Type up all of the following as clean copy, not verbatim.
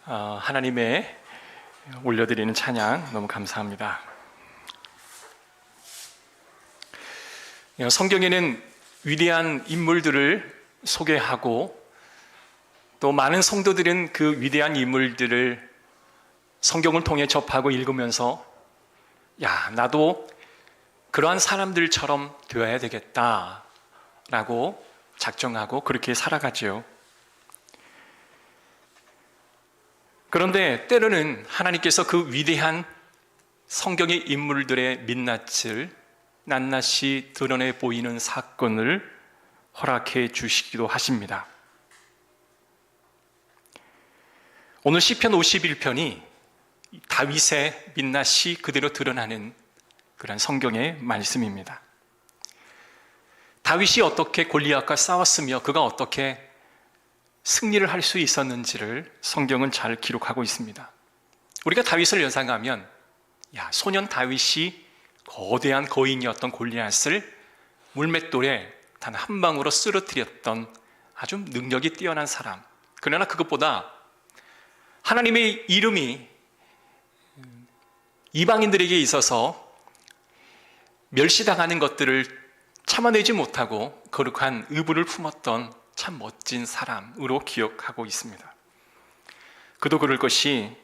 하나님의 올려드리는 찬양 너무 감사합니다. 성경에는 위대한 인물들을 소개하고 또 많은 성도들은 그 위대한 인물들을 성경을 통해 접하고 읽으면서 나도 그러한 사람들처럼 되어야 되겠다라고 작정하고 그렇게 살아가죠. 그런데 때로는 하나님께서 그 위대한 성경의 인물들의 민낯을 낱낱이 드러내 보이는 사건을 허락해 주시기도 하십니다. 오늘 시편 51편이 다윗의 민낯이 그대로 드러나는 그런 성경의 말씀입니다. 다윗이 어떻게 골리앗과 싸웠으며 그가 어떻게 승리를 할 수 있었는지를 성경은 잘 기록하고 있습니다. 우리가 다윗을 연상하면 소년 다윗이 거대한 거인이었던 골리앗을 물맷돌에 단 한 방으로 쓰러뜨렸던 아주 능력이 뛰어난 사람. 그러나 그것보다 하나님의 이름이 이방인들에게 있어서 멸시당하는 것들을 참아내지 못하고 거룩한 의부를 품었던 참 멋진 사람으로 기억하고 있습니다. 그도 그럴 것이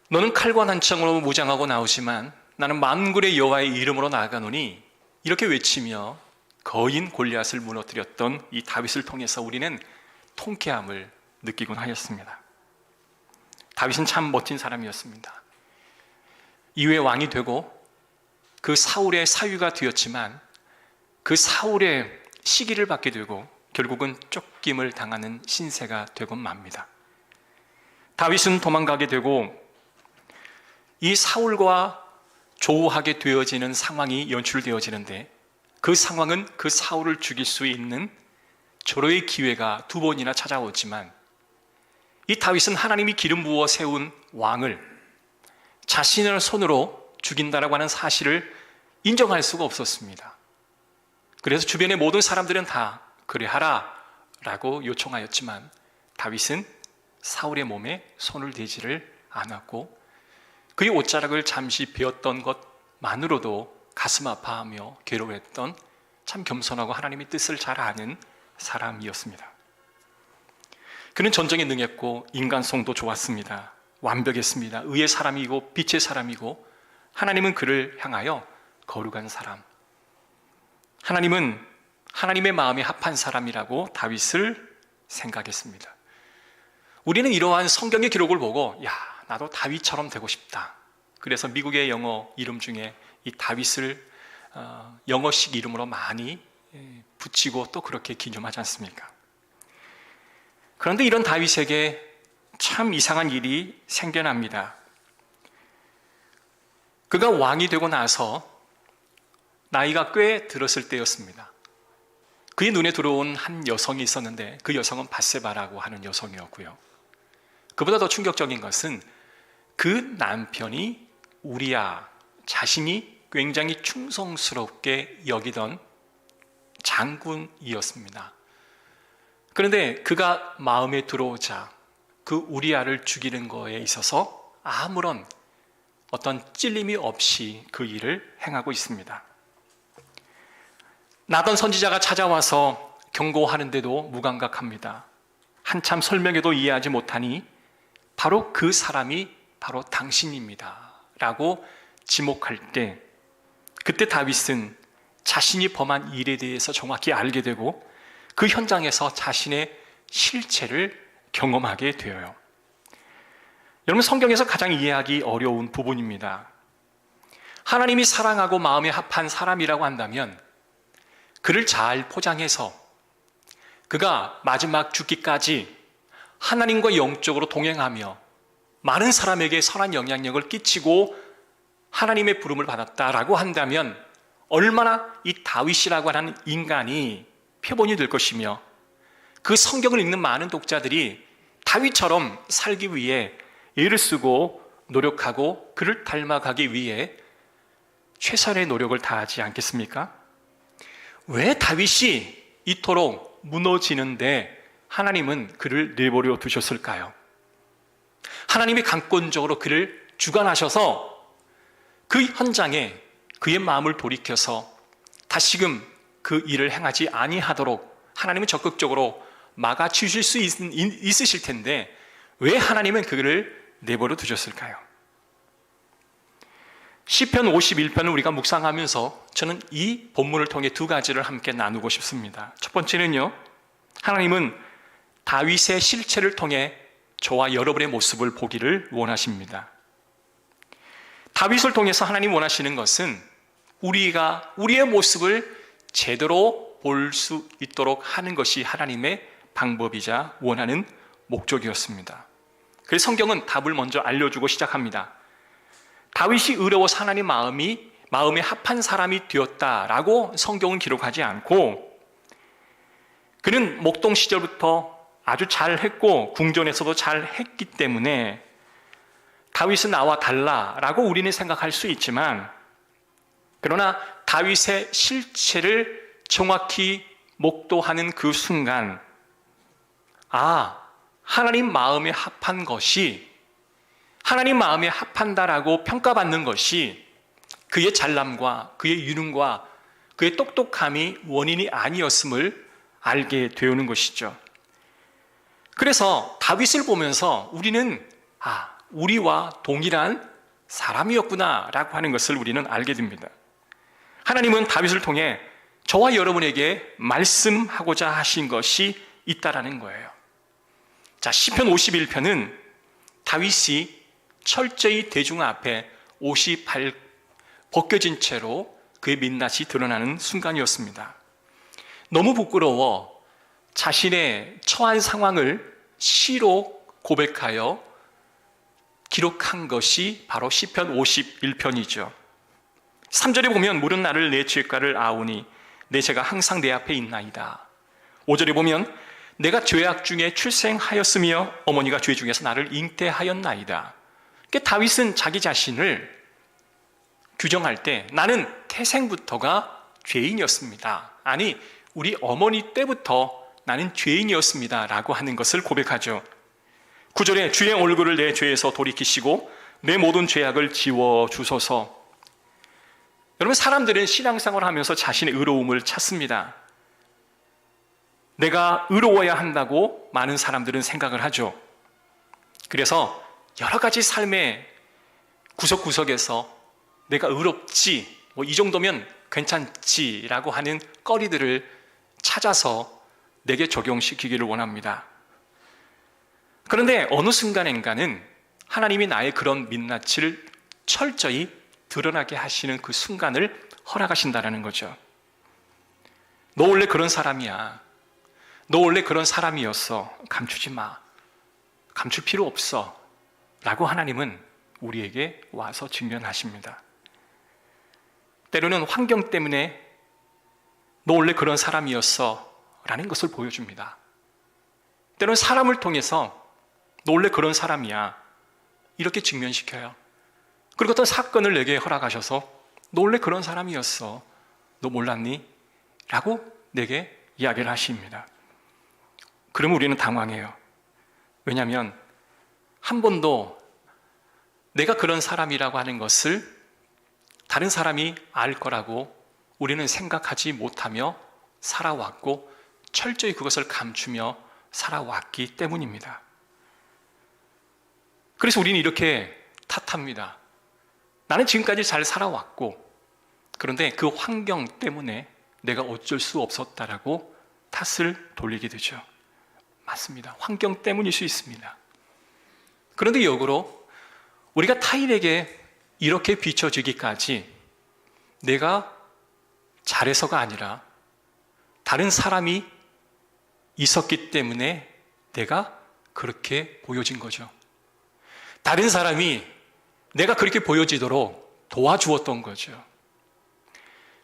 너는 칼과 난창으로 무장하고 나오지만 나는 만군의 여호와의 이름으로 나아가노니 이렇게 외치며 거인 골리앗을 무너뜨렸던 이 다윗을 통해서 우리는 통쾌함을 느끼곤 하였습니다. 다윗은 참 멋진 사람이었습니다. 이후에 왕이 되고 그 사울의 사위가 되었지만 그 사울의 시기를 받게 되고 결국은 쫓김을 당하는 신세가 되곤 맙니다. 다윗은 도망가게 되고 이 사울과 조우하게 되어지는 상황이 연출되어지는데 그 상황은 그 사울을 죽일 수 있는 절호의 기회가 두 번이나 찾아오지만 이 다윗은 하나님이 기름 부어 세운 왕을 자신의 손으로 죽인다라고 하는 사실을 인정할 수가 없었습니다. 그래서 주변의 모든 사람들은 다 그래 하라 라고 요청하였지만 다윗은 사울의 몸에 손을 대지를 않았고 그의 옷자락을 잠시 베었던 것만으로도 가슴 아파하며 괴로워했던 참 겸손하고 하나님의 뜻을 잘 아는 사람이었습니다. 그는 전쟁에 능했고 인간성도 좋았습니다. 완벽했습니다. 의의 사람이고 빛의 사람이고 하나님은 그를 향하여 거룩한 사람, 하나님은 하나님의 마음에 합한 사람이라고 다윗을 생각했습니다. 우리는 이러한 성경의 기록을 보고 나도 다윗처럼 되고 싶다. 그래서 미국의 영어 이름 중에 이 다윗을 영어식 이름으로 많이 붙이고 또 그렇게 기념하지 않습니까? 그런데 이런 다윗에게 참 이상한 일이 생겨납니다. 그가 왕이 되고 나서 나이가 꽤 들었을 때였습니다. 그의 눈에 들어온 한 여성이 있었는데 그 여성은 밧세바라고 하는 여성이었고요. 그보다 더 충격적인 것은 그 남편이 우리야, 자신이 굉장히 충성스럽게 여기던 장군이었습니다. 그런데 그가 마음에 들어오자 그 우리야를 죽이는 거에 있어서 아무런 어떤 찔림이 없이 그 일을 행하고 있습니다. 나단 선지자가 찾아와서 경고하는데도 무감각합니다. 한참 설명해도 이해하지 못하니 바로 그 사람이 바로 당신입니다 라고 지목할 때 그때 다윗은 자신이 범한 일에 대해서 정확히 알게 되고 그 현장에서 자신의 실체를 경험하게 되어요. 여러분, 성경에서 가장 이해하기 어려운 부분입니다. 하나님이 사랑하고 마음에 합한 사람이라고 한다면 그를 잘 포장해서 그가 마지막 죽기까지 하나님과 영적으로 동행하며 많은 사람에게 선한 영향력을 끼치고 하나님의 부름을 받았다라고 한다면 얼마나 이 다윗이라고 하는 인간이 표본이 될 것이며 그 성경을 읽는 많은 독자들이 다윗처럼 살기 위해 애를 쓰고 노력하고 그를 닮아가기 위해 최선의 노력을 다하지 않겠습니까? 왜 다윗이 이토록 무너지는데 하나님은 그를 내버려 두셨을까요? 하나님이 강권적으로 그를 주관하셔서 그 현장에 그의 마음을 돌이켜서 다시금 그 일을 행하지 아니하도록 하나님은 적극적으로 막아주실 수 있으실 텐데 왜 하나님은 그를 내버려 두셨을까요? 시편 51편을 우리가 묵상하면서 저는 이 본문을 통해 두 가지를 함께 나누고 싶습니다. 첫 번째는요, 하나님은 다윗의 실체를 통해 저와 여러분의 모습을 보기를 원하십니다. 다윗을 통해서 하나님 원하시는 것은 우리가 우리의 모습을 제대로 볼 수 있도록 하는 것이 하나님의 방법이자 원하는 목적이었습니다. 그래서 성경은 답을 먼저 알려주고 시작합니다. 다윗이 의로워서 하나님 마음에 합한 사람이 되었다라고 성경은 기록하지 않고 그는 목동 시절부터 아주 잘했고 궁전에서도 잘했기 때문에 다윗은 나와 달라라고 우리는 생각할 수 있지만 그러나 다윗의 실체를 정확히 목도하는 그 순간 하나님 마음에 합한 것이 하나님 마음에 합한다라고 평가받는 것이 그의 잘남과 그의 유능과 그의 똑똑함이 원인이 아니었음을 알게 되는 것이죠. 그래서 다윗을 보면서 우리는 우리와 동일한 사람이었구나라고 하는 것을 우리는 알게 됩니다. 하나님은 다윗을 통해 저와 여러분에게 말씀하고자 하신 것이 있다라는 거예요. 자, 시편 51편은 다윗이 철저히 대중 앞에 옷이 벗겨진 채로 그의 민낯이 드러나는 순간이었습니다. 너무 부끄러워 자신의 처한 상황을 시로 고백하여 기록한 것이 바로 시편 51편이죠. 3절에 보면 물은 나를 내 죄가를 아오니 내 죄가 항상 내 앞에 있나이다. 5절에 보면 내가 죄악 중에 출생하였으며 어머니가 죄 중에서 나를 잉태하였나이다. 그러니까 다윗은 자기 자신을 규정할 때 나는 태생부터가 죄인이었습니다. 아니 우리 어머니 때부터 나는 죄인이었습니다 라고 하는 것을 고백하죠. 9절에 주의 얼굴을 내 죄에서 돌이키시고 내 모든 죄악을 지워주소서. 여러분, 사람들은 신앙생활을 하면서 자신의 의로움을 찾습니다. 내가 의로워야 한다고 많은 사람들은 생각을 하죠. 그래서 여러 가지 삶의 구석구석에서 내가 의롭지, 이 정도면 괜찮지라고 하는 거리들을 찾아서 내게 적용시키기를 원합니다. 그런데 어느 순간인가는 하나님이 나의 그런 민낯을 철저히 드러나게 하시는 그 순간을 허락하신다는 거죠. 너 원래 그런 사람이야. 너 원래 그런 사람이었어. 감추지 마. 감출 필요 없어. 라고 하나님은 우리에게 와서 직면하십니다. 때로는 환경 때문에 너 원래 그런 사람이었어. 라는 것을 보여줍니다. 때로는 사람을 통해서 너 원래 그런 사람이야. 이렇게 직면시켜요. 그리고 어떤 사건을 내게 허락하셔서 너 원래 그런 사람이었어. 너 몰랐니? 라고 내게 이야기를 하십니다. 그러면 우리는 당황해요. 왜냐하면 한 번도 내가 그런 사람이라고 하는 것을 다른 사람이 알 거라고 우리는 생각하지 못하며 살아왔고 철저히 그것을 감추며 살아왔기 때문입니다. 그래서 우리는 이렇게 탓합니다. 나는 지금까지 잘 살아왔고 그런데 그 환경 때문에 내가 어쩔 수 없었다라고 탓을 돌리게 되죠. 맞습니다. 환경 때문일 수 있습니다. 그런데 역으로 우리가 타인에게 이렇게 비춰지기까지 내가 잘해서가 아니라 다른 사람이 있었기 때문에 내가 그렇게 보여진 거죠. 다른 사람이 내가 그렇게 보여지도록 도와주었던 거죠.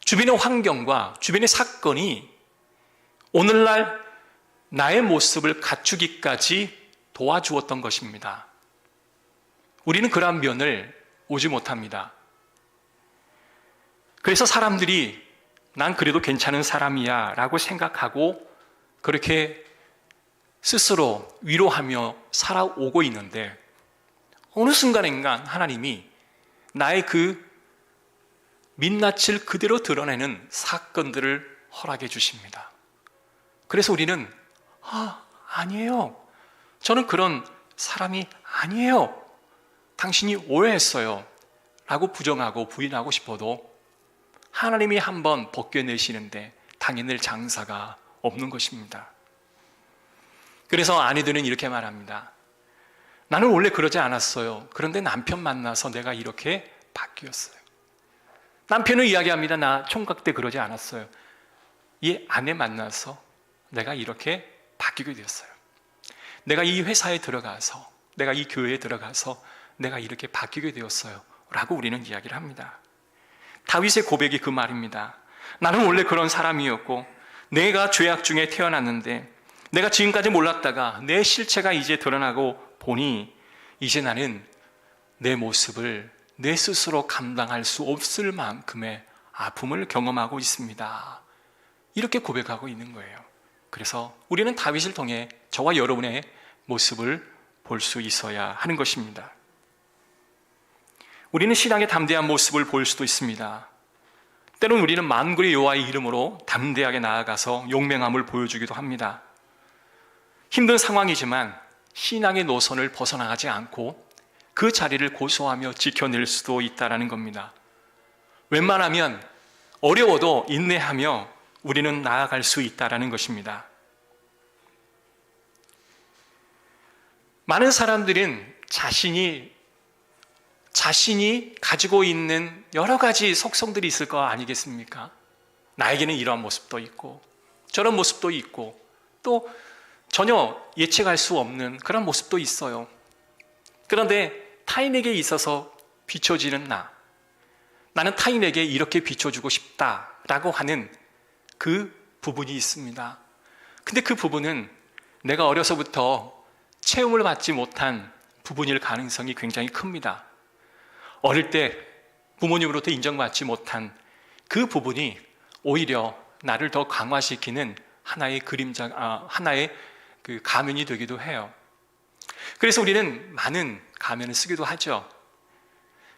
주변의 환경과 주변의 사건이 오늘날 나의 모습을 갖추기까지 도와주었던 것입니다. 우리는 그러한 면을 오지 못합니다. 그래서 사람들이 난 그래도 괜찮은 사람이야 라고 생각하고 그렇게 스스로 위로하며 살아오고 있는데 어느 순간인가 하나님이 나의 그 민낯을 그대로 드러내는 사건들을 허락해 주십니다. 그래서 우리는 아니에요. 저는 그런 사람이 아니에요. 당신이 오해했어요. 라고 부정하고 부인하고 싶어도 하나님이 한번 벗겨내시는데 당해낼 장사가 없는 것입니다. 그래서 아내들은 이렇게 말합니다. 나는 원래 그러지 않았어요. 그런데 남편 만나서 내가 이렇게 바뀌었어요. 남편은 이야기합니다. 나 총각 때 그러지 않았어요. 이 아내 만나서 내가 이렇게 바뀌게 되었어요. 내가 이 회사에 들어가서, 내가 이 교회에 들어가서 내가 이렇게 바뀌게 되었어요. 라고 우리는 이야기를 합니다. 다윗의 고백이 그 말입니다. 나는 원래 그런 사람이었고 내가 죄악 중에 태어났는데 내가 지금까지 몰랐다가 내 실체가 이제 드러나고 보니 이제 나는 내 모습을 내 스스로 감당할 수 없을 만큼의 아픔을 경험하고 있습니다. 이렇게 고백하고 있는 거예요. 그래서 우리는 다윗을 통해 저와 여러분의 모습을 볼 수 있어야 하는 것입니다. 우리는 신앙의 담대한 모습을 볼 수도 있습니다. 때론 우리는 만군의 여호와의 이름으로 담대하게 나아가서 용맹함을 보여주기도 합니다. 힘든 상황이지만 신앙의 노선을 벗어나가지 않고 그 자리를 고수하며 지켜낼 수도 있다는 겁니다. 웬만하면 어려워도 인내하며 우리는 나아갈 수 있다는 것입니다. 많은 사람들은 자신이 가지고 있는 여러 가지 속성들이 있을 거 아니겠습니까? 나에게는 이러한 모습도 있고 저런 모습도 있고 또 전혀 예측할 수 없는 그런 모습도 있어요. 그런데 타인에게 있어서 비춰지는 나는 타인에게 이렇게 비춰주고 싶다라고 하는 그 부분이 있습니다. 근데 그 부분은 내가 어려서부터 체험을 받지 못한 부분일 가능성이 굉장히 큽니다. 어릴 때 부모님으로부터 인정받지 못한 그 부분이 오히려 나를 더 강화시키는 하나의 하나의 그 가면이 되기도 해요. 그래서 우리는 많은 가면을 쓰기도 하죠.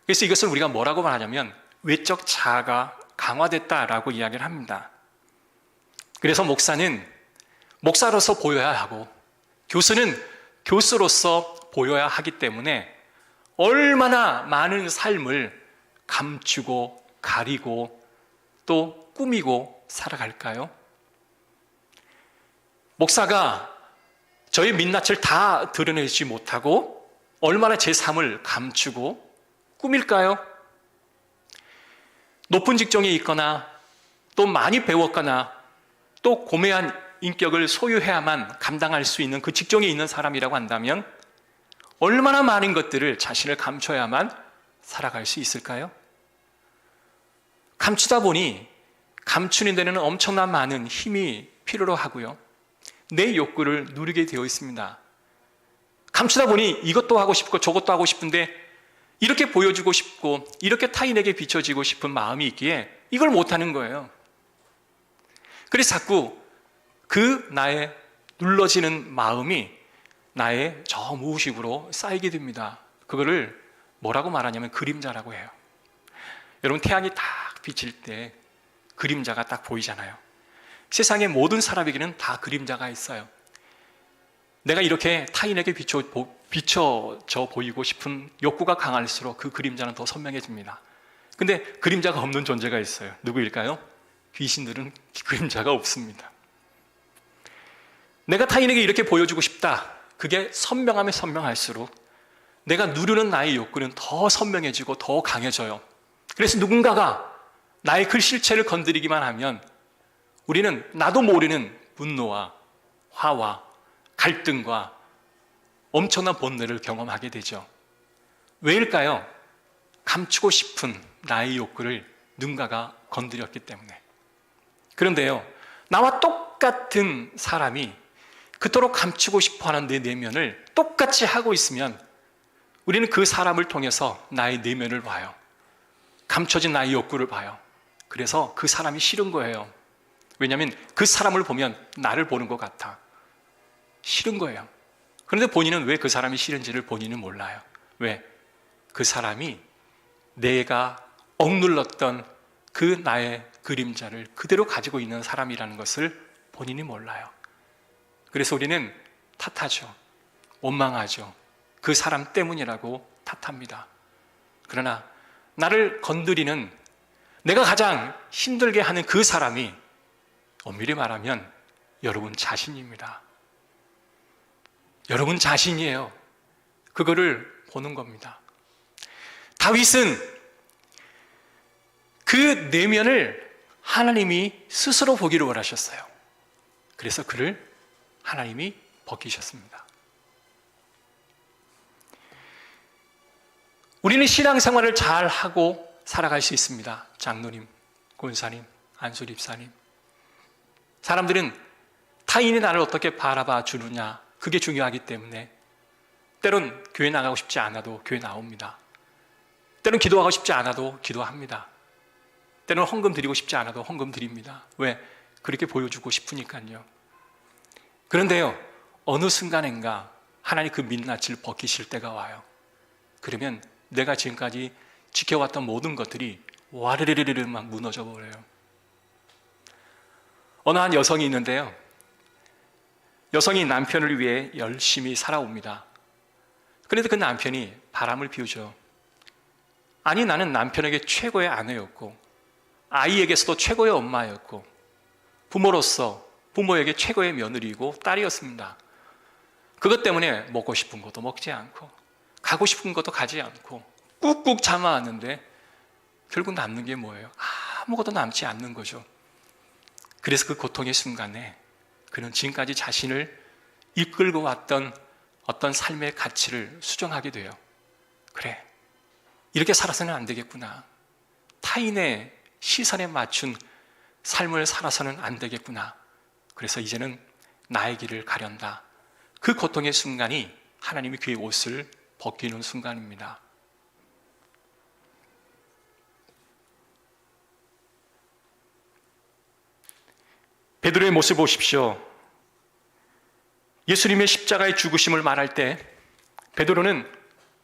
그래서 이것을 우리가 뭐라고 말하냐면 외적 자아가 강화됐다라고 이야기를 합니다. 그래서 목사는 목사로서 보여야 하고 교수는 교수로서 보여야 하기 때문에 얼마나 많은 삶을 감추고 가리고 또 꾸미고 살아갈까요? 목사가 저의 민낯을 다 드러내지 못하고 얼마나 제 삶을 감추고 꾸밀까요? 높은 직종에 있거나 또 많이 배웠거나 또 고매한 인격을 소유해야만 감당할 수 있는 그 직종에 있는 사람이라고 한다면 얼마나 많은 것들을 자신을 감춰야만 살아갈 수 있을까요? 감추다 보니 감추는 데는 엄청난 많은 힘이 필요로 하고요. 내 욕구를 누리게 되어 있습니다. 감추다 보니 이것도 하고 싶고 저것도 하고 싶은데 이렇게 보여주고 싶고 이렇게 타인에게 비춰지고 싶은 마음이 있기에 이걸 못하는 거예요. 그래서 자꾸 그 나의 눌러지는 마음이 나의 저 무의식으로 쌓이게 됩니다. 그거를 뭐라고 말하냐면 그림자라고 해요. 여러분 태양이 딱 비칠 때 그림자가 딱 보이잖아요. 세상의 모든 사람에게는 다 그림자가 있어요. 내가 이렇게 타인에게 비춰져 보이고 싶은 욕구가 강할수록 그 그림자는 더 선명해집니다. 근데 그림자가 없는 존재가 있어요. 누구일까요? 귀신들은 그림자가 없습니다. 내가 타인에게 이렇게 보여주고 싶다. 그게 선명하면 선명할수록 내가 누르는 나의 욕구는 더 선명해지고 더 강해져요. 그래서 누군가가 나의 그 실체를 건드리기만 하면 우리는 나도 모르는 분노와 화와 갈등과 엄청난 번뇌를 경험하게 되죠. 왜일까요? 감추고 싶은 나의 욕구를 누군가가 건드렸기 때문에. 그런데요, 나와 똑같은 사람이 그토록 감추고 싶어하는 내 내면을 똑같이 하고 있으면 우리는 그 사람을 통해서 나의 내면을 봐요. 감춰진 나의 욕구를 봐요. 그래서 그 사람이 싫은 거예요. 왜냐하면 그 사람을 보면 나를 보는 것 같아. 싫은 거예요. 그런데 본인은 왜 그 사람이 싫은지를 본인은 몰라요. 왜? 그 사람이 내가 억눌렀던 그 나의 그림자를 그대로 가지고 있는 사람이라는 것을 본인이 몰라요. 그래서 우리는 탓하죠. 원망하죠. 그 사람 때문이라고 탓합니다. 그러나 나를 건드리는, 내가 가장 힘들게 하는 그 사람이 엄밀히 말하면 여러분 자신입니다. 여러분 자신이에요. 그거를 보는 겁니다. 다윗은 그 내면을 하나님이 스스로 보기를 원하셨어요. 그래서 그를 하나님이 벗기셨습니다. 우리는 신앙생활을 잘 하고 살아갈 수 있습니다. 장로님, 권사님, 안수립사님. 사람들은 타인이 나를 어떻게 바라봐 주느냐, 그게 중요하기 때문에 때론 교회 나가고 싶지 않아도 교회 나옵니다. 때론 기도하고 싶지 않아도 기도합니다. 때론 헌금 드리고 싶지 않아도 헌금 드립니다. 왜? 그렇게 보여주고 싶으니까요. 그런데요, 어느 순간인가 하나님 그 민낯을 벗기실 때가 와요. 그러면 내가 지금까지 지켜왔던 모든 것들이 와르르르르 막 무너져 버려요. 어느 한 여성이 있는데요, 여성이 남편을 위해 열심히 살아옵니다. 그런데 그 남편이 바람을 피우죠. 아니, 나는 남편에게 최고의 아내였고 아이에게서도 최고의 엄마였고 부모로서 부모에게 최고의 며느리이고 딸이었습니다. 그것 때문에 먹고 싶은 것도 먹지 않고 가고 싶은 것도 가지 않고 꾹꾹 참아왔는데 결국 남는 게 뭐예요? 아무것도 남지 않는 거죠. 그래서 그 고통의 순간에 그는 지금까지 자신을 이끌고 왔던 어떤 삶의 가치를 수정하게 돼요. 그래, 이렇게 살아서는 안 되겠구나. 타인의 시선에 맞춘 삶을 살아서는 안 되겠구나. 그래서 이제는 나의 길을 가련다. 그 고통의 순간이 하나님이 그의 옷을 벗기는 순간입니다. 베드로의 모습을 보십시오. 예수님의 십자가의 죽으심을 말할 때 베드로는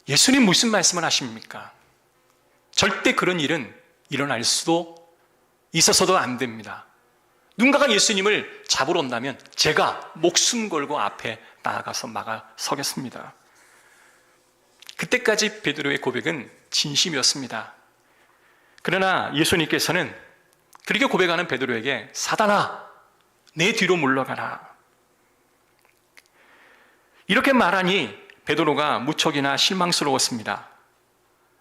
예수님 무슨 말씀을 하십니까? 절대 그런 일은 일어날 수도 있어서도 안 됩니다. 누군가가 예수님을 잡으러 온다면 제가 목숨 걸고 앞에 나아가서 막아 서겠습니다. 그때까지 베드로의 고백은 진심이었습니다. 그러나 예수님께서는 그렇게 고백하는 베드로에게 사단아, 내 뒤로 물러가라. 이렇게 말하니 베드로가 무척이나 실망스러웠습니다.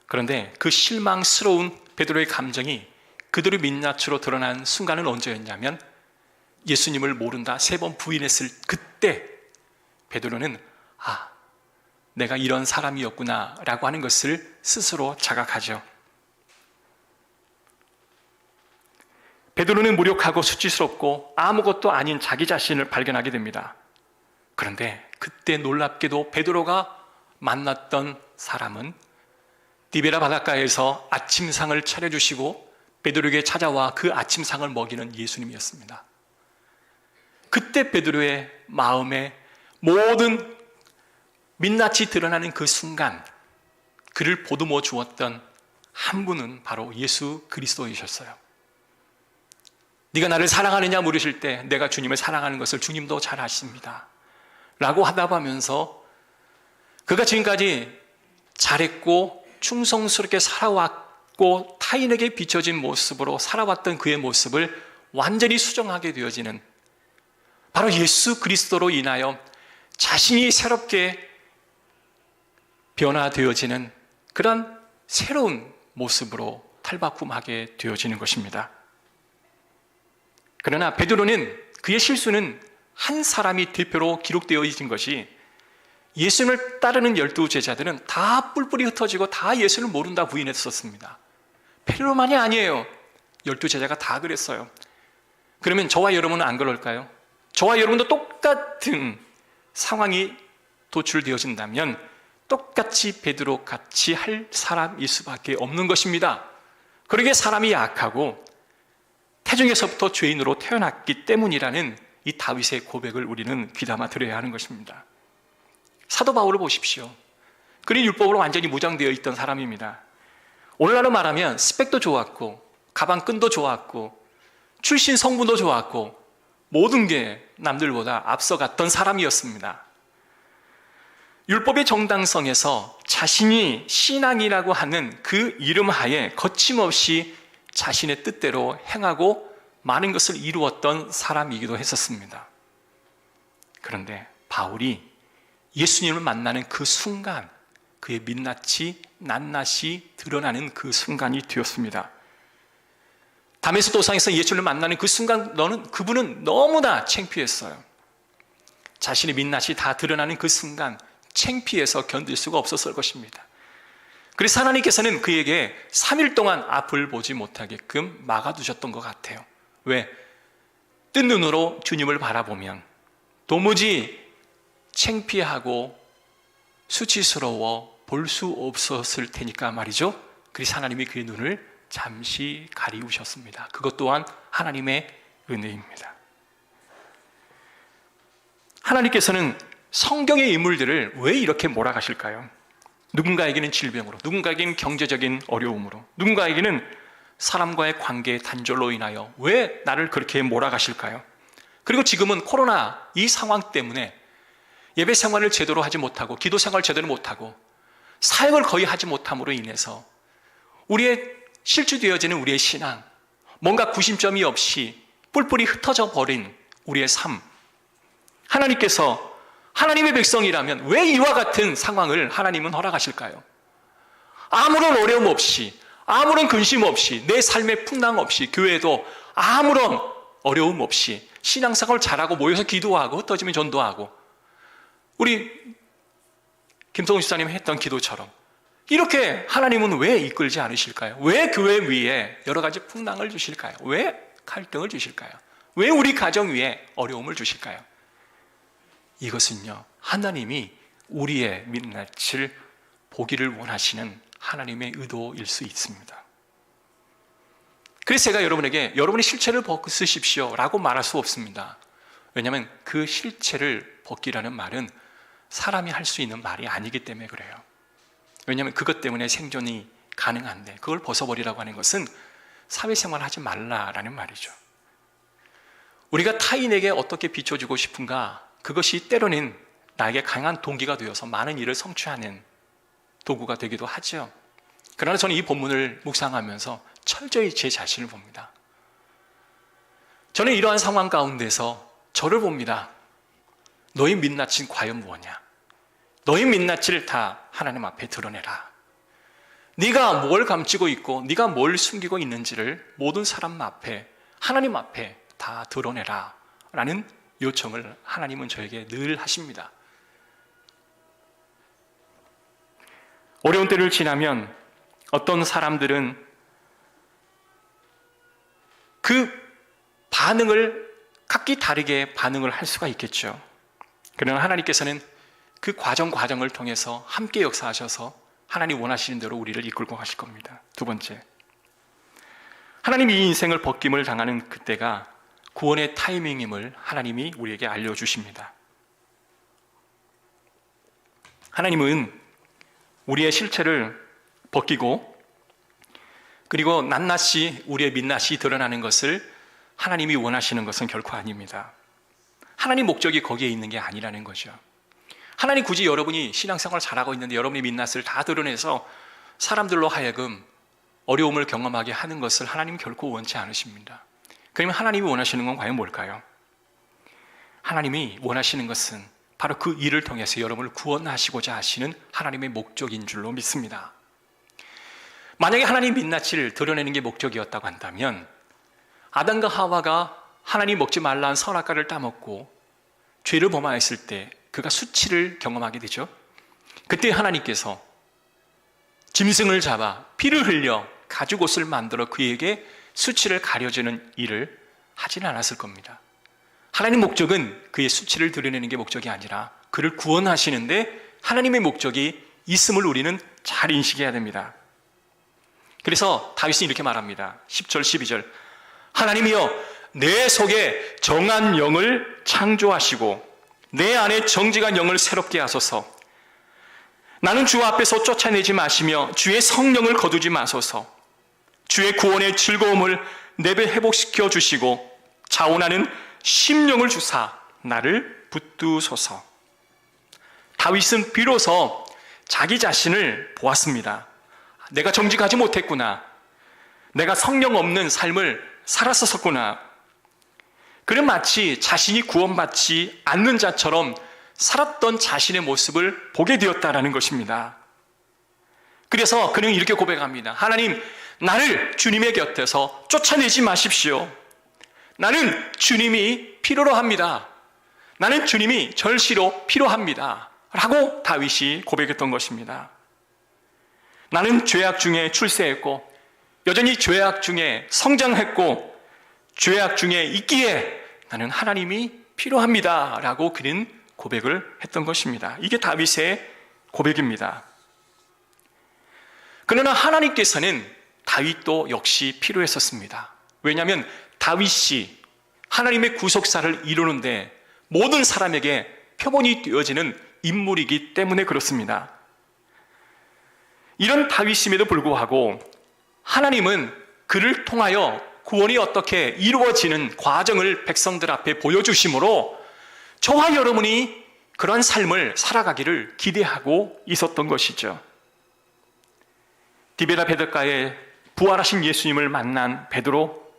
그런데 그 실망스러운 베드로의 감정이 그들의 민낯으로 드러난 순간은 언제였냐면 예수님을 모른다 3번 부인했을 그때 베드로는 내가 이런 사람이었구나 라고 하는 것을 스스로 자각하죠. 베드로는 무력하고 수치스럽고 아무것도 아닌 자기 자신을 발견하게 됩니다. 그런데 그때 놀랍게도 베드로가 만났던 사람은 디베라 바닷가에서 아침상을 차려주시고 베드로에게 찾아와 그 아침상을 먹이는 예수님이었습니다. 그때 베드로의 마음에 모든 민낯이 드러나는 그 순간 그를 보듬어 주었던 한 분은 바로 예수 그리스도이셨어요. 네가 나를 사랑하느냐 물으실 때 내가 주님을 사랑하는 것을 주님도 잘 아십니다 라고 하다 보면서 그가 지금까지 잘했고 충성스럽게 살아왔고 타인에게 비춰진 모습으로 살아왔던 그의 모습을 완전히 수정하게 되어지는, 바로 예수 그리스도로 인하여 자신이 새롭게 변화되어지는 그런 새로운 모습으로 탈바꿈하게 되어지는 것입니다. 그러나 베드로는 그의 실수는 한 사람이 대표로 기록되어진 것이, 예수님을 따르는 12제자들은 다 뿔뿔이 흩어지고 다 예수를 모른다 부인했었습니다. 베드로만이 아니에요. 12제자가 다 그랬어요. 그러면 저와 여러분은 안 그럴까요? 저와 여러분도 똑같은 상황이 도출되어진다면 똑같이 베드로 같이 할 사람일 수밖에 없는 것입니다. 그러기에 사람이 약하고 태중에서부터 죄인으로 태어났기 때문이라는 이 다윗의 고백을 우리는 귀담아 들어야 하는 것입니다. 사도 바울을 보십시오. 그런 율법으로 완전히 무장되어 있던 사람입니다. 오늘날로 말하면 스펙도 좋았고 가방 끈도 좋았고 출신 성분도 좋았고 모든 게 남들보다 앞서갔던 사람이었습니다. 율법의 정당성에서 자신이 신앙이라고 하는 그 이름 하에 거침없이 자신의 뜻대로 행하고 많은 것을 이루었던 사람이기도 했었습니다. 그런데 바울이 예수님을 만나는 그 순간 그의 민낯이 낱낱이 드러나는 그 순간이 되었습니다. 다메섹 도상에서 예수님을 만나는 그 순간 그분은 너무나 창피했어요. 자신의 민낯이 다 드러나는 그 순간 창피해서 견딜 수가 없었을 것입니다. 그래서 하나님께서는 그에게 3일 동안 앞을 보지 못하게끔 막아두셨던 것 같아요. 왜? 뜬 눈으로 주님을 바라보면 도무지 창피하고 수치스러워 볼 수 없었을 테니까 말이죠. 그래서 하나님이 그의 눈을 잠시 가리우셨습니다. 그것 또한 하나님의 은혜입니다. 하나님께서는 성경의 인물들을 왜 이렇게 몰아가실까요? 누군가에게는 질병으로, 누군가에게는 경제적인 어려움으로, 누군가에게는 사람과의 관계의 단절로 인하여 왜 나를 그렇게 몰아가실까요? 그리고 지금은 코로나 이 상황 때문에 예배 생활을 제대로 하지 못하고 기도 생활을 제대로 못하고 사역을 거의 하지 못함으로 인해서 우리의 실추되어지는 우리의 신앙, 뭔가 구심점이 없이 뿔뿔이 흩어져 버린 우리의 삶, 하나님께서 하나님의 백성이라면 왜 이와 같은 상황을 하나님은 허락하실까요? 아무런 어려움 없이, 아무런 근심 없이, 내 삶의 풍랑 없이, 교회도 아무런 어려움 없이 신앙생활을 잘하고 모여서 기도하고 흩어지면 전도하고 우리 김성훈 집사님이 했던 기도처럼 이렇게 하나님은 왜 이끌지 않으실까요? 왜 교회 위에 여러 가지 풍랑을 주실까요? 왜 갈등을 주실까요? 왜 우리 가정 위에 어려움을 주실까요? 이것은요, 하나님이 우리의 민낯을 보기를 원하시는 하나님의 의도일 수 있습니다. 그래서 제가 여러분에게 여러분의 실체를 벗으십시오 라고 말할 수 없습니다. 왜냐하면 그 실체를 벗기라는 말은 사람이 할 수 있는 말이 아니기 때문에 그래요. 왜냐하면 그것 때문에 생존이 가능한데 그걸 벗어버리라고 하는 것은 사회생활을 하지 말라라는 말이죠. 우리가 타인에게 어떻게 비춰주고 싶은가, 그것이 때로는 나에게 강한 동기가 되어서 많은 일을 성취하는 도구가 되기도 하죠. 그러나 저는 이 본문을 묵상하면서 철저히 제 자신을 봅니다. 저는 이러한 상황 가운데서 저를 봅니다. 너의 민낯은 과연 무엇이냐? 너의 민낯을 다 하나님 앞에 드러내라. 네가 뭘 감추고 있고 네가 뭘 숨기고 있는지를 모든 사람 앞에, 하나님 앞에 다 드러내라 라는 요청을 하나님은 저에게 늘 하십니다. 어려운 때를 지나면 어떤 사람들은 그 반응을 각기 다르게 반응을 할 수가 있겠죠. 그러나 하나님께서는 그 과정을 통해서 함께 역사하셔서 하나님 원하시는 대로 우리를 이끌고 가실 겁니다. 두 번째, 하나님이 이 인생을 벗김을 당하는 그때가 구원의 타이밍임을 하나님이 우리에게 알려주십니다. 하나님은 우리의 실체를 벗기고 그리고 낱낱이 우리의 민낯이 드러나는 것을 하나님이 원하시는 것은 결코 아닙니다. 하나님 목적이 거기에 있는 게 아니라는 거죠. 하나님 굳이 여러분이 신앙생활을 잘하고 있는데 여러분의 민낯을 다 드러내서 사람들로 하여금 어려움을 경험하게 하는 것을 하나님은 결코 원치 않으십니다. 그러면 하나님이 원하시는 건 과연 뭘까요? 하나님이 원하시는 것은 바로 그 일을 통해서 여러분을 구원하시고자 하시는 하나님의 목적인 줄로 믿습니다. 만약에 하나님 민낯을 드러내는 게 목적이었다고 한다면 아담과 하와가 하나님 먹지 말라는 선악과를 따먹고 죄를 범하였을 때 그가 수치를 경험하게 되죠. 그때 하나님께서 짐승을 잡아 피를 흘려 가죽옷을 만들어 그에게 수치를 가려주는 일을 하지는 않았을 겁니다. 하나님 목적은 그의 수치를 드러내는 게 목적이 아니라 그를 구원하시는데 하나님의 목적이 있음을 우리는 잘 인식해야 됩니다. 그래서 다윗은 이렇게 말합니다. 10절 12절 하나님이여 내 속에 정한 영을 창조하시고 내 안에 정직한 영을 새롭게 하소서. 나는 주 앞에서 쫓아내지 마시며 주의 성령을 거두지 마소서. 주의 구원의 즐거움을 내배 회복시켜 주시고 자원하는 심령을 주사 나를 붙드소서. 다윗은 비로소 자기 자신을 보았습니다. 내가 정직하지 못했구나. 내가 성령 없는 삶을 살았었구나. 그는 마치 자신이 구원받지 않는 자처럼 살았던 자신의 모습을 보게 되었다라는 것입니다. 그래서 그는 이렇게 고백합니다. 하나님, 나를 주님의 곁에서 쫓아내지 마십시오. 나는 주님이 필요로 합니다. 나는 주님이 절시로 필요합니다. 라고 다윗이 고백했던 것입니다. 나는 죄악 중에 출세했고 여전히 죄악 중에 성장했고 죄악 중에 있기에 나는 하나님이 필요합니다. 라고 그는 고백을 했던 것입니다. 이게 다윗의 고백입니다. 그러나 하나님께서는 다윗도 역시 필요했었습니다. 왜냐하면 다윗이 하나님의 구속사를 이루는데 모든 사람에게 표본이 되어지는 인물이기 때문에 그렇습니다. 이런 다윗임에도 불구하고 하나님은 그를 통하여 구원이 어떻게 이루어지는 과정을 백성들 앞에 보여주심으로 저와 여러분이 그런 삶을 살아가기를 기대하고 있었던 것이죠. 디베라 베드가에 부활하신 예수님을 만난 베드로,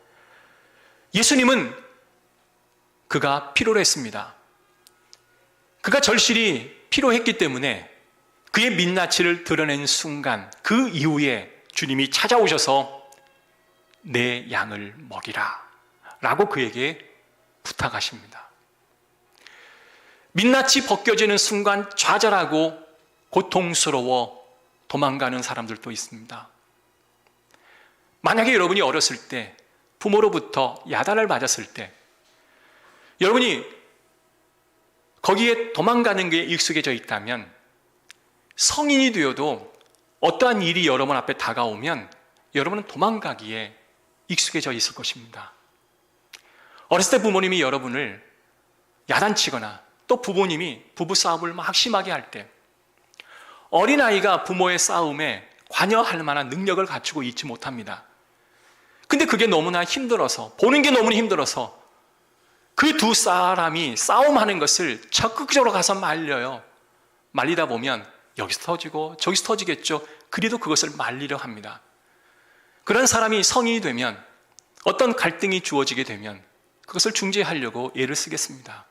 예수님은 그가 필요로 했습니다. 그가 절실히 필요했기 때문에 그의 민낯을 드러낸 순간 그 이후에 주님이 찾아오셔서 내 양을 먹이라 라고 그에게 부탁하십니다. 민낯이 벗겨지는 순간 좌절하고 고통스러워 도망가는 사람들도 있습니다. 만약에 여러분이 어렸을 때 부모로부터 야단을 맞았을 때 여러분이 거기에 도망가는 게 익숙해져 있다면 성인이 되어도 어떠한 일이 여러분 앞에 다가오면 여러분은 도망가기에 익숙해져 있을 것입니다. 어렸을 때 부모님이 여러분을 야단치거나 또 부모님이 부부싸움을 막 심하게 할 때 어린아이가 부모의 싸움에 관여할 만한 능력을 갖추고 있지 못합니다. 근데 그게 너무나 힘들어서, 보는 게 너무나 힘들어서 그 두 사람이 싸움하는 것을 적극적으로 가서 말려요. 말리다 보면 여기서 터지고 저기서 터지겠죠. 그래도 그것을 말리려 합니다. 그런 사람이 성인이 되면 어떤 갈등이 주어지게 되면 그것을 중재하려고 애를 쓰겠습니다.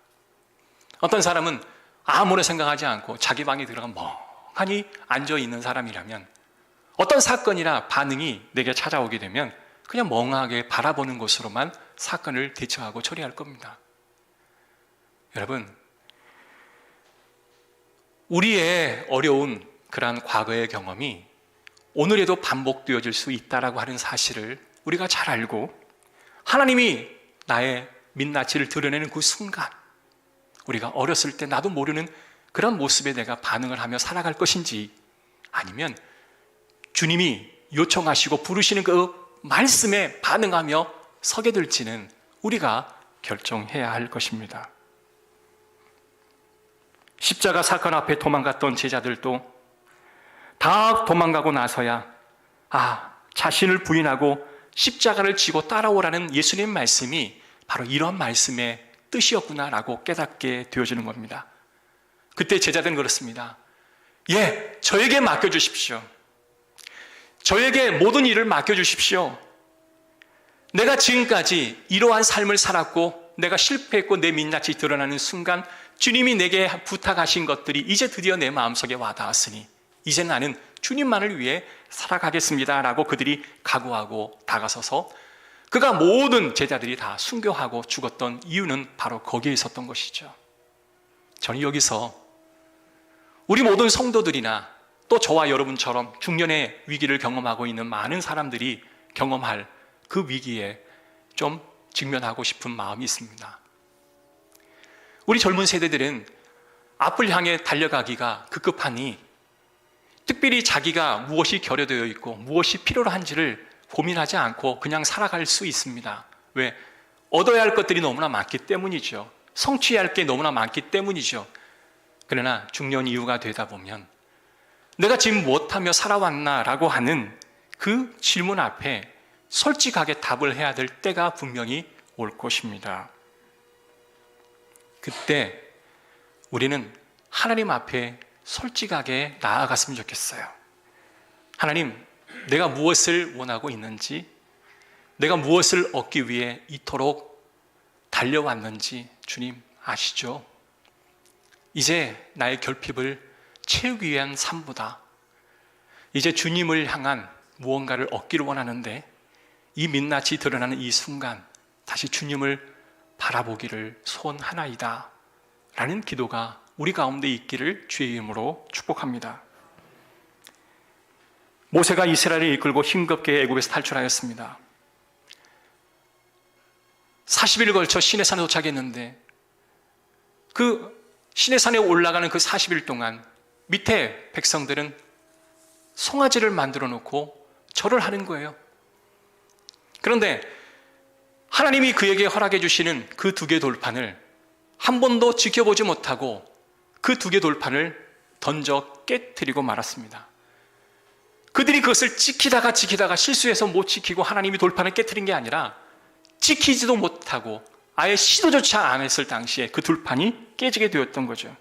어떤 사람은 아무런 생각하지 않고 자기 방에 들어가 멍하니 앉아있는 사람이라면 어떤 사건이나 반응이 내게 찾아오게 되면 그냥 멍하게 바라보는 것으로만 사건을 대처하고 처리할 겁니다. 여러분, 우리의 어려운 그러한 과거의 경험이 오늘에도 반복되어질 수 있다라고 하는 사실을 우리가 잘 알고 하나님이 나의 민낯을 드러내는 그 순간 우리가 어렸을 때 나도 모르는 그런 모습에 내가 반응을 하며 살아갈 것인지 아니면 주님이 요청하시고 부르시는 그 말씀에 반응하며 서게 될지는 우리가 결정해야 할 것입니다. 십자가 사건 앞에 도망갔던 제자들도 다 도망가고 나서야 자신을 부인하고 십자가를 지고 따라오라는 예수님 말씀이 바로 이런 말씀의 뜻이었구나라고 깨닫게 되어지는 겁니다. 그때 제자들은 그렇습니다. 저에게 맡겨주십시오. 저에게 모든 일을 맡겨주십시오. 내가 지금까지 이러한 삶을 살았고 내가 실패했고 내 민낯이 드러나는 순간 주님이 내게 부탁하신 것들이 이제 드디어 내 마음속에 와닿았으니 이제 나는 주님만을 위해 살아가겠습니다 라고 그들이 각오하고 다가서서 그가 모든 제자들이 다 순교하고 죽었던 이유는 바로 거기에 있었던 것이죠. 저는 여기서 우리 모든 성도들이나 또 저와 여러분처럼 중년의 위기를 경험하고 있는 많은 사람들이 경험할 그 위기에 좀 직면하고 싶은 마음이 있습니다. 우리 젊은 세대들은 앞을 향해 달려가기가 급급하니 특별히 자기가 무엇이 결여되어 있고 무엇이 필요로 한지를 고민하지 않고 그냥 살아갈 수 있습니다. 왜? 얻어야 할 것들이 너무나 많기 때문이죠. 성취해야 할 게 너무나 많기 때문이죠. 그러나 중년 이후가 되다 보면 내가 지금 무엇하며 살아왔나라고 하는 그 질문 앞에 솔직하게 답을 해야 될 때가 분명히 올 것입니다. 그때 우리는 하나님 앞에 솔직하게 나아갔으면 좋겠어요. 하나님, 내가 무엇을 원하고 있는지, 내가 무엇을 얻기 위해 이토록 달려왔는지 주님 아시죠? 이제 나의 결핍을 채우기 위한 삶보다 이제 주님을 향한 무언가를 얻기를 원하는데, 이 민낯이 드러나는 이 순간 다시 주님을 바라보기를 소원하나이다 라는 기도가 우리 가운데 있기를 주의 이름으로 축복합니다. 모세가 이스라엘을 이끌고 힘겹게 애굽에서 탈출하였습니다. 40일을 걸쳐 시내산에 도착했는데 그 시내산에 올라가는 그 40일 동안 밑에 백성들은 송아지를 만들어 놓고 절을 하는 거예요. 그런데 하나님이 그에게 허락해 주시는 그 2개 돌판을 한 번도 지켜보지 못하고 그 2개 돌판을 던져 깨트리고 말았습니다. 그들이 그것을 지키다가 실수해서 못 지키고 하나님이 돌판을 깨트린 게 아니라 지키지도 못하고 아예 시도조차 안 했을 당시에 그 돌판이 깨지게 되었던 거죠.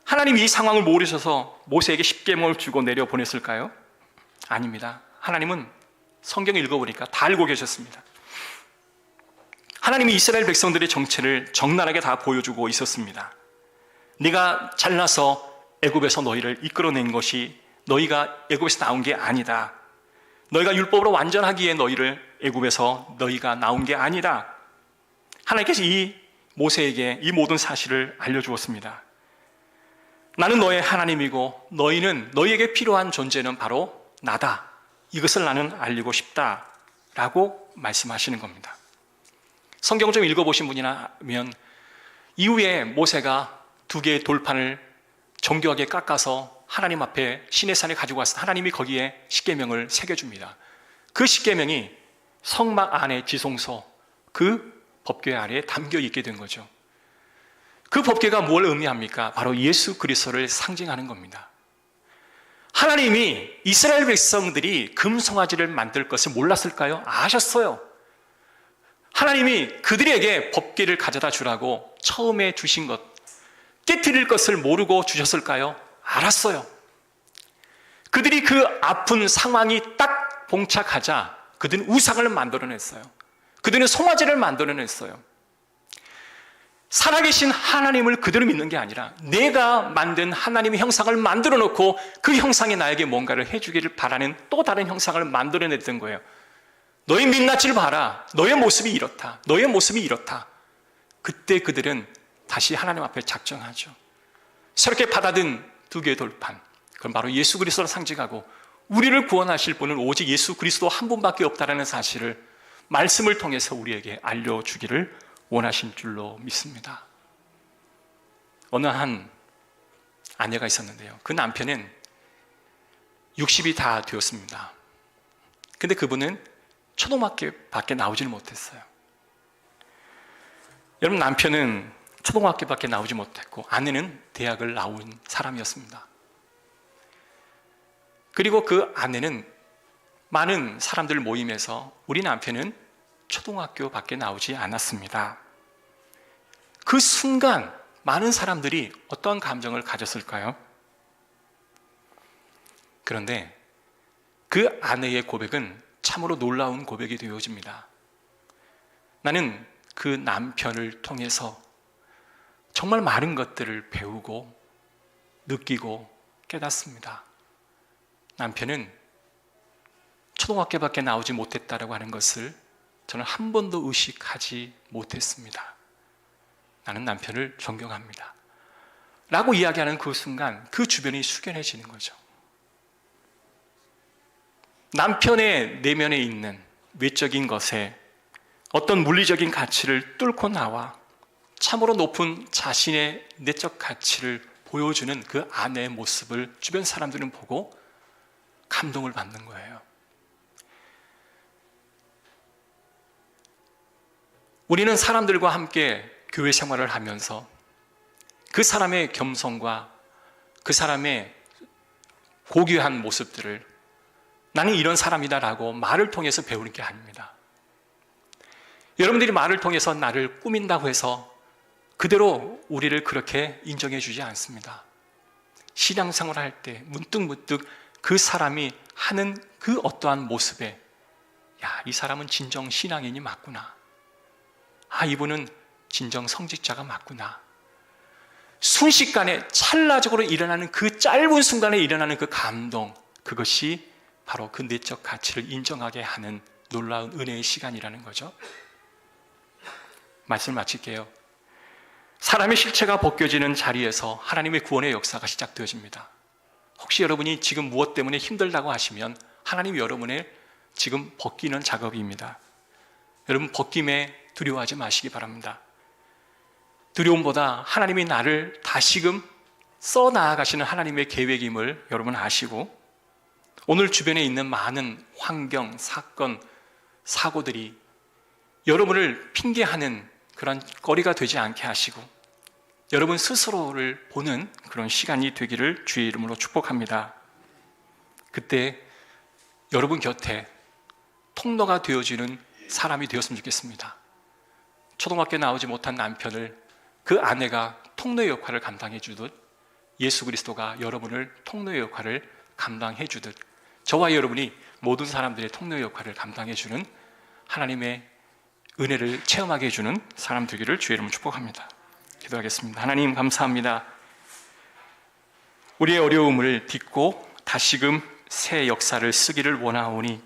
하나님이 이 상황을 모르셔서 모세에게 십계명을 주고 내려보냈을까요? 아닙니다. 하나님은 성경을 읽어보니까 다 알고 계셨습니다. 하나님이 이스라엘 백성들의 정체를 적나라하게 다 보여주고 있었습니다. 네가 잘나서 애굽에서 너희를 이끌어낸 것이 너희가 애굽에서 나온 게 아니다. 너희가 율법으로 완전하기에 너희를 애굽에서 너희가 나온 게 아니다. 하나님께서 이 모세에게 이 모든 사실을 알려주었습니다. 나는 너의 하나님이고 너희는 너희에게 필요한 존재는 바로 나다. 이것을 나는 알리고 싶다라고 말씀하시는 겁니다. 성경을 좀 읽어보신 분이라면 이후에 모세가 2개의 돌판을 정교하게 깎아서 하나님 앞에 시내산에 가지고 와서 하나님이 거기에 십계명을 새겨줍니다. 그 십계명이 성막 안에 지성소, 그 법궤 아래에 담겨 있게 된 거죠. 그 법궤가 뭘 의미합니까? 바로 예수 그리스도를 상징하는 겁니다. 하나님이 이스라엘 백성들이 금송아지를 만들 것을 몰랐을까요? 아셨어요. 하나님이 그들에게 법궤를 가져다 주라고 처음에 주신 것, 깨트릴 것을 모르고 주셨을까요? 알았어요. 그들이 그 아픈 상황이 딱 봉착하자 그들은 우상을 만들어냈어요. 그들은 송아지를 만들어냈어요. 살아계신 하나님을 그대로 믿는 게 아니라 내가 만든 하나님의 형상을 만들어 놓고 그 형상이 나에게 뭔가를 해주기를 바라는 또 다른 형상을 만들어냈던 거예요. 너의 민낯을 봐라. 너의 모습이 이렇다. 너의 모습이 이렇다. 그때 그들은 다시 하나님 앞에 작정하죠. 새롭게 받아든 2개의 돌판, 그건 바로 예수 그리스도를 상징하고 우리를 구원하실 분은 오직 예수 그리스도 한 분밖에 없다는 사실을 말씀을 통해서 우리에게 알려주기를 원하신 줄로 믿습니다. 어느 한 아내가 있었는데요. 그 남편은 60이 다 되었습니다. 근데 그분은 초등학교밖에 나오지를 못했어요. 여러분, 남편은 초등학교밖에 나오지 못했고 아내는 대학을 나온 사람이었습니다. 그리고 그 아내는 많은 사람들 모임에서 우리 남편은 초등학교밖에 나오지 않았습니다. 그 순간 많은 사람들이 어떤 감정을 가졌을까요? 그런데 그 아내의 고백은 참으로 놀라운 고백이 되어집니다. 나는 그 남편을 통해서 정말 많은 것들을 배우고 느끼고 깨닫습니다. 남편은 초등학교밖에 나오지 못했다라고 하는 것을 저는 한 번도 의식하지 못했습니다. 나는 남편을 존경합니다. 라고 이야기하는 그 순간 그 주변이 숙연해지는 거죠. 남편의 내면에 있는 외적인 것에 어떤 물리적인 가치를 뚫고 나와 참으로 높은 자신의 내적 가치를 보여주는 그 아내의 모습을 주변 사람들은 보고 감동을 받는 거예요. 우리는 사람들과 함께 교회 생활을 하면서 그 사람의 겸손과 그 사람의 고귀한 모습들을 나는 이런 사람이다라고 말을 통해서 배우는 게 아닙니다. 여러분들이 말을 통해서 나를 꾸민다고 해서 그대로 우리를 그렇게 인정해 주지 않습니다. 신앙생활을 할 때 문득문득 그 사람이 하는 그 어떠한 모습에 야, 이 사람은 진정 신앙인이 맞구나. 아, 이분은 진정 성직자가 맞구나. 순식간에 찰나적으로 일어나는 그 짧은 순간에 일어나는 그 감동, 그것이 바로 그 내적 가치를 인정하게 하는 놀라운 은혜의 시간이라는 거죠. 말씀을 마칠게요. 사람의 실체가 벗겨지는 자리에서 하나님의 구원의 역사가 시작되어집니다. 혹시 여러분이 지금 무엇 때문에 힘들다고 하시면 하나님이 여러분의 지금 벗기는 작업입니다. 여러분, 벗김에 두려워하지 마시기 바랍니다. 두려움보다 하나님이 나를 다시금 써나가시는 하나님의 계획임을 여러분 아시고, 오늘 주변에 있는 많은 환경, 사건, 사고들이 여러분을 핑계하는 그런 거리가 되지 않게 하시고 여러분 스스로를 보는 그런 시간이 되기를 주의 이름으로 축복합니다. 그때 여러분 곁에 통로가 되어주는 사람이 되었으면 좋겠습니다. 초등학교 나오지 못한 남편을 그 아내가 통로의 역할을 감당해 주듯, 예수 그리스도가 여러분을 통로의 역할을 감당해 주듯, 저와 여러분이 모든 사람들의 통로의 역할을 감당해 주는 하나님의 은혜를 체험하게 해주는 사람 되기를 주의 이름으로 축복합니다. 기도하겠습니다. 하나님, 감사합니다. 우리의 어려움을 딛고 다시금 새 역사를 쓰기를 원하오니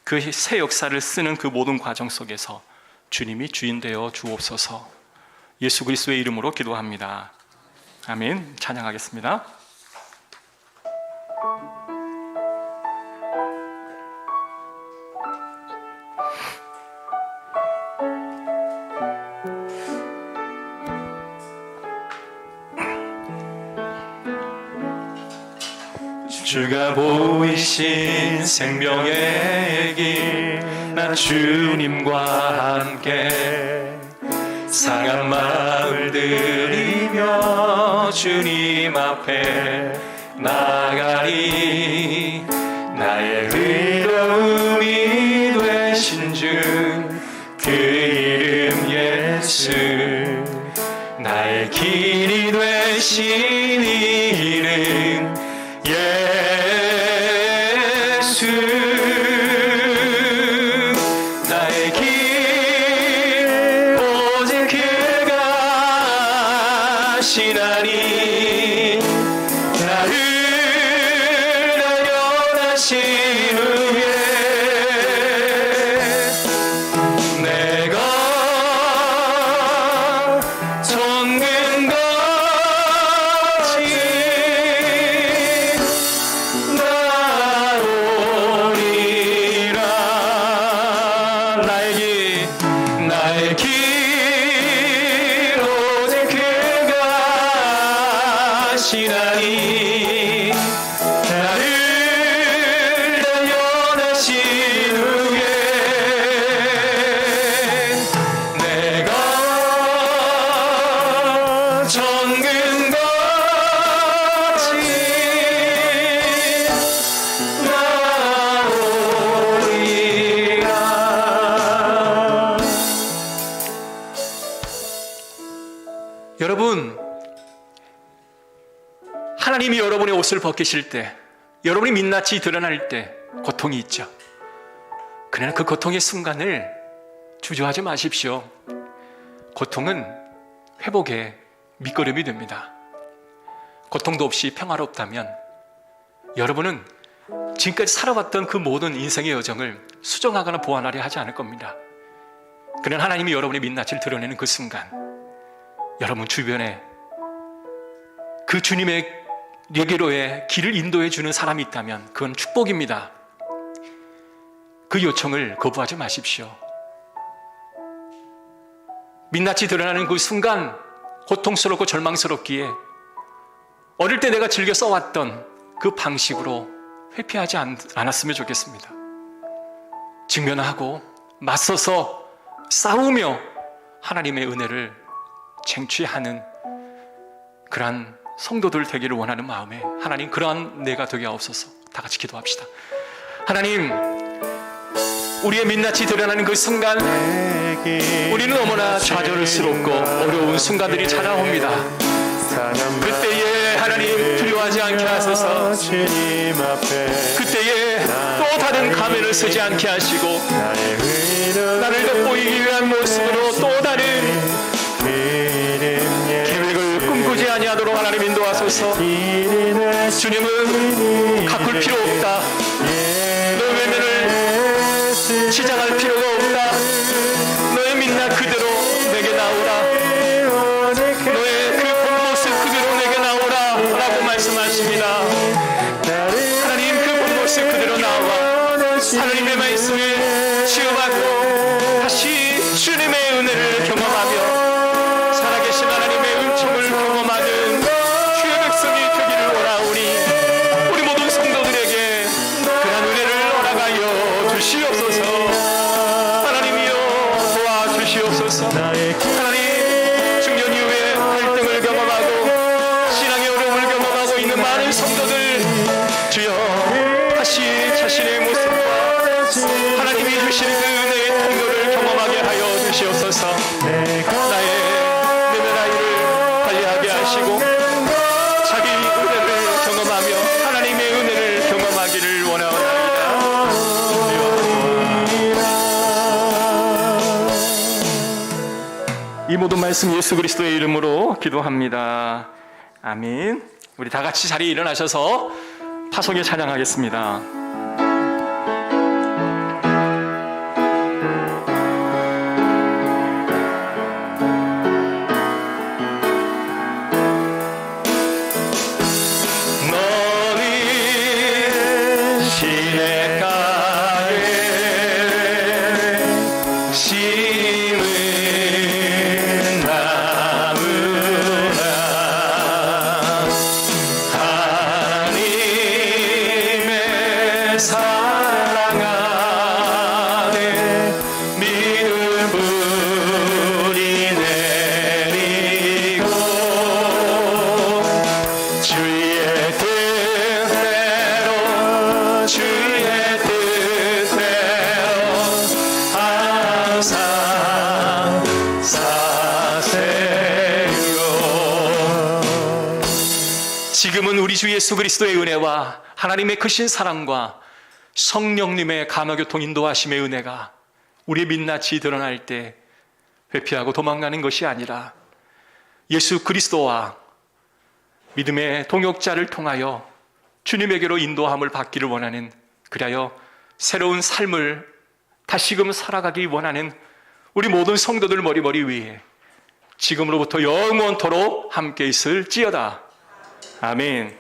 그 새 역사를 쓰는 그 모든 과정 속에서 주님이 주인 되어 주옵소서. 예수 그리스도의 이름으로 기도합니다. 아멘. 찬양하겠습니다. 주가 보이신 생명의 길, 나 주님과 함께 상한 마을 들이며 주님 앞에 나가리. 나의 의로움이 되신 주, 그 이름 예수. 나의 길이 되신 이름 예수. 나의 길 오직 그가 아시나니. 나를 알려하신 후에 내가 젖는 것이 나의 길 오직 그가 아시나니. 나를 단련하신 후에 내가 젖는 것이 나오리라. 여러분, 하나님이 여러분의 옷을 벗기실 때, 여러분이 민낯이 드러날 때 고통이 있죠. 그러나 그 고통의 순간을 주저하지 마십시오. 고통은 회복의 밑거름이 됩니다. 고통도 없이 평화롭다면 여러분은 지금까지 살아왔던 그 모든 인생의 여정을 수정하거나 보완하려 하지 않을 겁니다. 그러나 하나님이 여러분의 민낯을 드러내는 그 순간, 여러분 주변에 그 주님의 여기로의 길을 인도해 주는 사람이 있다면 그건 축복입니다. 그 요청을 거부하지 마십시오. 민낯이 드러나는 그 순간 고통스럽고 절망스럽기에 어릴 때 내가 즐겨 써왔던 그 방식으로 회피하지 않았으면 좋겠습니다. 직면하고 맞서서 싸우며 하나님의 은혜를 쟁취하는 그러한 성도들 되기를 원하는 마음에 하나님 그러한 내가 되게 하옵소서. 다 같이 기도합시다. 하나님, 우리의 민낯이 드러나는 그 순간 우리는 너무나 좌절스럽고 어려운 순간들이 찾아옵니다. 그때에 하나님 두려워하지 않게 하소서. 그때에 또 다른 가면을 쓰지 않게 하시고 나를 돋보이기 위한 모습으로 또 다른 계획을 꿈꾸지 아니하도록 하나님 인도하소서. 주님은 가꿀 필요 없다. 너의 외면을 시작할 필요가 없다. 너의 민낯 그대로 내게 나오라. 너의 그 본 모습 그대로 내게 나오라 라고 말씀하십니다. 하나님, 그 본 모습 그대로 나와 하나님의 말씀을 시험하고 다시 주님의 은혜를 경험하며 살아계신 하나님의 은총을 경험하는 주의 백성이 되기를 원하오니 우리 모든 성도들에게 그런 은혜를 허락하여 주시옵소서. 하나님이여 도와주시옵소서. 하나님, 중년 이후에 갈등을 경험하고 신앙의 어려움을 경험하고 있는 많은 성도들, 주여 다시 자신의 모습과 하나님이 주시는 그 은혜의 통로를 경험하게 하여 주시옵소서. 나의 내면 아이를 관리하게 하시고 자기 은혜를 경험하며 하나님의 은혜를 경험하기를 원하옵나이다. 이 모든 말씀 예수 그리스도의 이름으로 기도합니다. 아멘. 우리 다 같이 자리에 일어나셔서 파송에 찬양하겠습니다. 지금은 우리 주 예수 그리스도의 은혜와 하나님의 크신 사랑과 성령님의 감화교통 인도하심의 은혜가 우리의 민낯이 드러날 때 회피하고 도망가는 것이 아니라 예수 그리스도와 믿음의 동역자를 통하여 주님에게로 인도함을 받기를 원하는, 그리하여 새로운 삶을 다시금 살아가기 원하는 우리 모든 성도들 머리 위에 지금으로부터 영원토록 함께 있을지어다. 아멘.